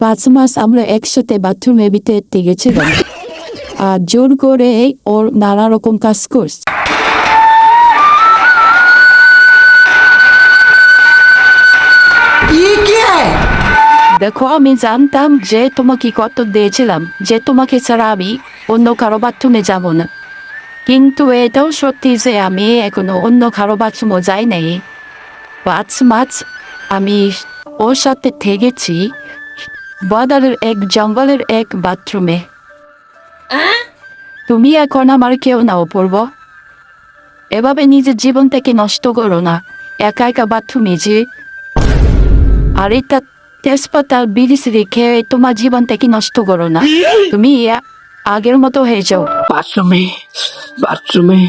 5 মাস আমরা একসাথে বাথরুমে ভিতরে গেছিলাম, আর জোর করে ওর নানা রকম কাজ করছে। দেখো, আমি জানতাম যে তোমাকে কত দিয়েছিলাম যে তোমাকে ছাড়া আমি অন্য কারো বাথরুমে যাব না, কিন্তু এটাও সত্যি যে আমি এখনো অন্য কারো বাথরুমও যাই নাই। 5 মাস আমি ওর সাথে থেকেছি বর্ডারের এক জঙ্গলের এক বাথরুমে। তুমি এখন আমার কেউ নাও পড়ব, এভাবে নিজের জীবনটাকে নষ্ট করো না একা একা বাথরুমে যে। আর এটা তেজপাতার বিড়ি রেখে তোমার জীবনটাকে নষ্ট করো না, তুমি আগের মতো হয়ে যাও। বাথরুমে বাথরুমে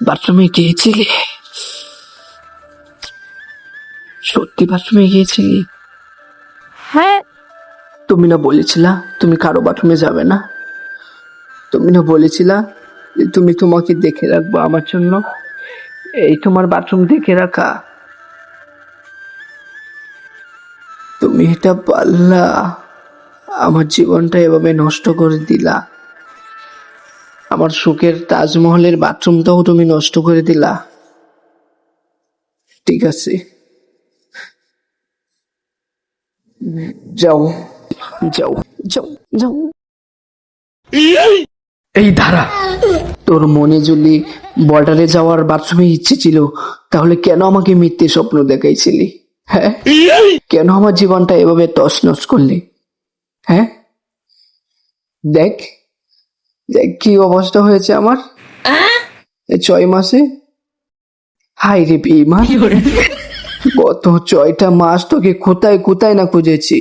বাথরুমে গিয়েছিলে? সত্যি বাথরুমে গিয়েছিলি? হ্যাঁ, তুমি না বলেছিলা তুমি কারো বাথরুমে যাবে না? তুমি না বলেছিলা যে তুমি তোমাকে দেখে রাখবো আমার জন্য? এই তোমার বাথরুম দেখে রাখা। তুমি এটা পারলা? আমার জীবনটা এভাবে নষ্ট করে দিলা। আমার সুখের তাজমহলের বাথরুমটাও তুমি নষ্ট করে দিলা। ঠিক আছে, যাও যাও যাও যাও। এই ধারা, তোর মনে যদি বর্ডারে যাওয়ার বাথরুমে ইচ্ছে ছিল, তাহলে কেন আমাকে মিথ্যে স্বপ্ন দেখাইছিলি? হ্যাঁ, কেন আমার জীবনটা এভাবে তছনছ করলি? হ্যাঁ, দেখ দেখ কি অবস্থা হয়েছে আমার এই 6 মাসে। হাই রে বেঈমান, গত 6টা মাস তোকে কোথায় কোথায় না খুঁজেছি।